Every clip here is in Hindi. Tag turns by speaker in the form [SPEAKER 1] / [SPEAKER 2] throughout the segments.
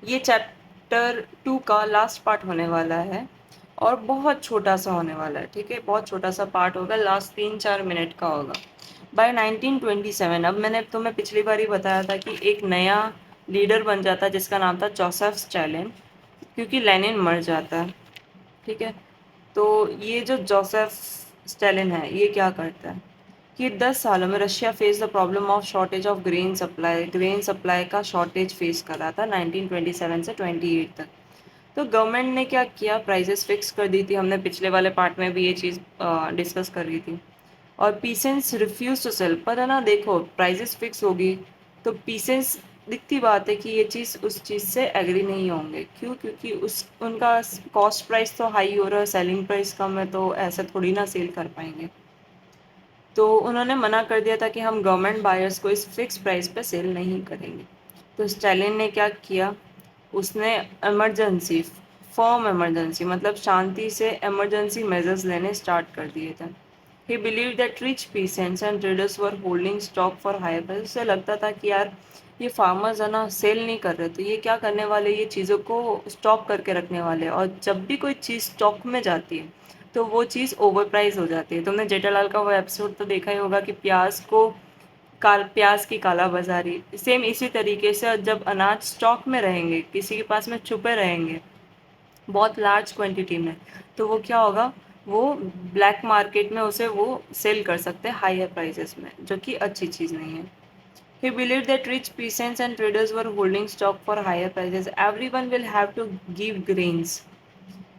[SPEAKER 1] ये चैप्टर 2 का लास्ट पार्ट होने वाला है और बहुत छोटा सा होने वाला है, ठीक है, बहुत छोटा सा पार्ट होगा, लास्ट 3-4 मिनट का होगा। बाय 1927, अब मैंने तुम्हें पिछली बार ही बताया था कि एक नया लीडर बन जाता है जिसका नाम था जोसेफ स्टालिन, क्योंकि लेनिन मर जाता है, ठीक है। तो ये जो जोसेफ स्टालिन है ये क्या करता है कि 10 सालों में Russia face the problem of shortage of grain supply का शॉर्टेज फेस कर रहा था 1927 से 28 तक। तो गवर्नमेंट ने क्या किया, प्राइसेस फिक्स कर दी थी, हमने पिछले वाले पार्ट में भी ये चीज़ डिस्कस कर रही थी। और पीसेंस रिफ्यूज टू सेल, पर है ना, देखो प्राइसेस फिक्स होगी तो पीसेंस, दिखती बात है कि ये चीज़ उस चीज़ से एग्री नहीं होंगे। क्यों? क्योंकि उस उनका कॉस्ट प्राइस तो हाई हो रहा है, सेलिंग प्राइस कम है, तो ऐसे थोड़ी ना सेल कर पाएंगे। तो उन्होंने मना कर दिया था कि हम गवर्नमेंट बायर्स को इस फिक्स प्राइस पे सेल नहीं करेंगे। तो स्टालिन ने क्या किया, उसने इमरजेंसी, फॉर्म इमरजेंसी मतलब शांति से इमरजेंसी मेजर्स लेने स्टार्ट कर दिए थे। He believe that rich peasants and traders were holding stock for higher price. उसे लगता था कि यार ये फार्मर्स है ना सेल नहीं कर रहे, तो ये क्या करने वाले, ये चीज़ों को स्टॉक करके रखने वाले, और जब भी कोई चीज़ स्टॉक में जाती है तो वो चीज़ ओवर प्राइस हो जाती है। तुमने जेठालाल का वो एपिसोड तो देखा ही होगा कि प्याज की काला बाजारी, सेम इसी तरीके से जब अनाज स्टॉक में रहेंगे, किसी के पास में छुपे रहेंगे बहुत लार्ज क्वांटिटी में, तो वो क्या होगा, वो ब्लैक मार्केट में उसे वो सेल कर सकते हैं हायर प्राइसेस में, जो कि अच्छी चीज़ नहीं है। He believed that rich peasants and traders were holding stock for higher prices. Everyone will have to give grains.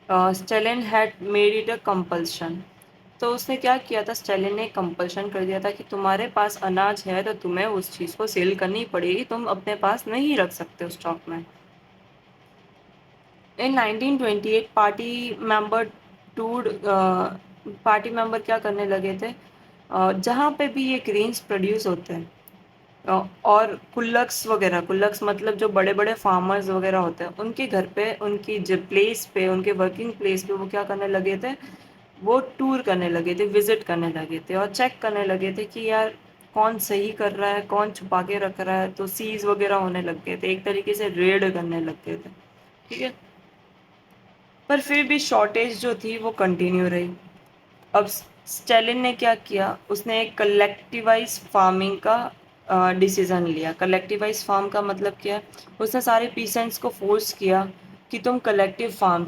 [SPEAKER 1] Stalin had made it a compulsion. तो उसने क्या किया था, स्टेलिन ने कंपल्शन कर दिया था कि तुम्हारे पास अनाज है तो तुम्हें उस चीज़ को सेल करनी पड़ेगी, तुम अपने पास नहीं रख सकते हो स्टॉक में। इन 1928 टूड पार्टी मेंबर क्या करने लगे थे, जहाँ पे भी ये ग्रेन्स प्रोड्यूस होते हैं, और कुल्लक्स मतलब जो बड़े बड़े फार्मर्स वगैरह होते हैं उनके घर पे, उनकी जो प्लेस पे, उनके वर्किंग प्लेस पे वो क्या करने लगे थे, वो टूर करने लगे थे, विजिट करने लगे थे और चेक करने लगे थे कि यार कौन सही कर रहा है, कौन छुपा के रख रहा है। तो सीज वगैरह होने लग गए थे, एक तरीके से रेड करने लग गए थे, ठीक है। पर फिर भी शॉर्टेज जो थी वो कंटिन्यू रही। अब स्टेलिन ने क्या किया, उसने एक कलेक्टिवाइज फार्मिंग का डिसीजन लिया। कलेक्टिवाइज फार्म का मतलब क्या है, उसने सारे पीसेंट्स को फोर्स किया कि तुम कलेक्टिव फार्म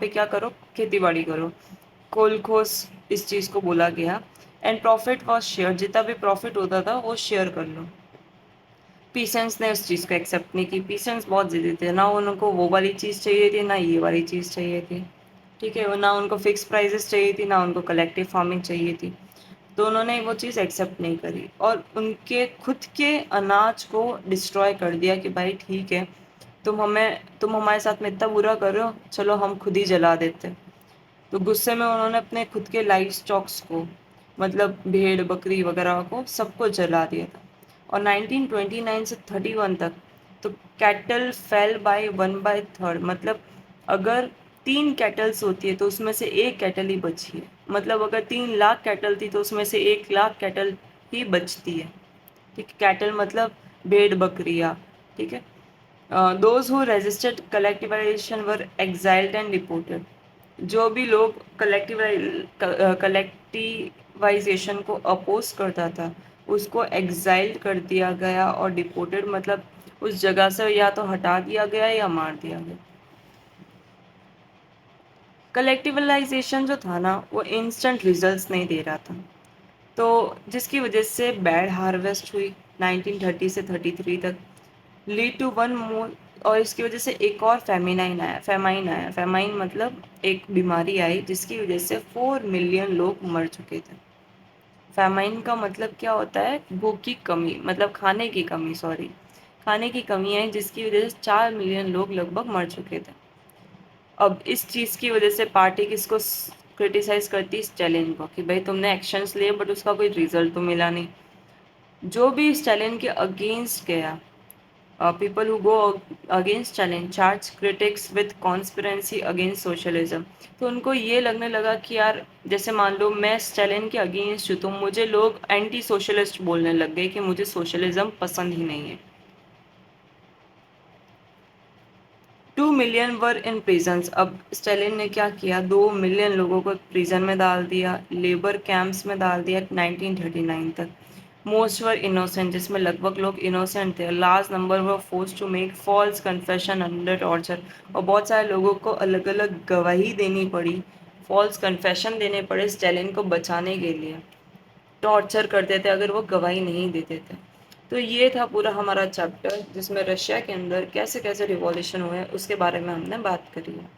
[SPEAKER 1] पे क्या करो, खेती बाड़ी करो। कोलखोस इस चीज़ को बोला गया। एंड प्रॉफिट वॉज शेयर, जितना भी प्रॉफिट होता था वो शेयर कर लो। पीसेंट्स ने उस चीज़ को एक्सेप्ट नहीं की। पीसेंट्स बहुत ज़िद्दी थे, ना उनको वो वाली चीज़ चाहिए थी ना ये वाली चीज़ चाहिए थी, ठीक है, ना उनको फिक्स प्राइसेस चाहिए थी ना उनको कलेक्टिव फार्मिंग चाहिए थी। तो उन्होंने वो चीज़ एक्सेप्ट नहीं करी और उनके खुद के अनाज को डिस्ट्रॉय कर दिया कि भाई ठीक है, तुम हमारे साथ में इतना बुरा कर रहे हो, चलो हम खुद ही जला देते। तो गुस्से में उन्होंने अपने खुद के लाइफ स्टॉक्स को, मतलब भेड़ बकरी वगैरह को, सबको जला दिया था। और 1929 से 31 तक तो कैटल फेल बाय 1/3, मतलब अगर 3 कैटल्स होती है तो उसमें से एक कैटल ही बची है, मतलब अगर 3 लाख कैटल थी तो उसमें से 1 लाख कैटल ही बचती है, ठीक है। कैटल मतलब भेड़ बकरियाँ, ठीक है। Those who resisted collectivisation were exiled and deported. जो भी लोग कलेक्टिवाइजेशन को अपोज करता था उसको एक्साइल्ड कर दिया गया, और डिपोर्टेड मतलब उस जगह से या तो हटा दिया गया या मार दिया गया। कलेक्टिवलाइजेशन जो था ना वो इंस्टेंट रिजल्ट्स नहीं दे रहा था, तो जिसकी वजह से बैड हार्वेस्ट हुई 1930 से 33 तक, लीड टू वन मोर। और इसकी वजह से एक और फेमाइन मतलब एक बीमारी आई जिसकी वजह से 4 मिलियन लोग मर चुके थे। फेमाइन का मतलब क्या होता है, भूख की कमी, मतलब खाने की कमी, सॉरी, खाने की कमी आई जिसकी वजह से 4 मिलियन लोग लगभग मर चुके थे। अब इस चीज़ की वजह से पार्टी किसको क्रिटिसाइज करती, स्टालिन को, कि भाई तुमने एक्शंस लिए बट उसका कोई रिजल्ट तो मिला नहीं। जो भी स्टालिन के अगेंस्ट गया, people who go against challenge charge critics with conspiracy against socialism। तो उनको ये लगने लगा कि यार जैसे मान लो मैं स्टालिन के अगेंस्ट हूँ तो मुझे लोग एंटी सोशलिस्ट बोलने लग गए कि मुझे सोशलिज्म पसंद ही नहीं है। मिलियन वर इन प्रिजन्स। अब स्टालिन ने क्या किया, 2 मिलियन लोगों को प्रिजन में डाल दिया, लेबर कैंप्स में डाल दिया 1939 तक। मोस्ट वर इनोसेंट, जिसमें लगभग लोग इनोसेंट थे। Large number were forced to make false confession under torture, और बहुत सारे लोगों को अलग अलग गवाही देनी पड़ी, फॉल्स कन्फेशन देने पड़े स्टालिन को बचाने के लिए। टॉर्चर करते थे अगर वो गवाही नहीं देते थे। तो ये था पूरा हमारा चैप्टर, जिसमें रशिया के अंदर कैसे कैसे रिवॉल्यूशन हुए उसके बारे में हमने बात करी है।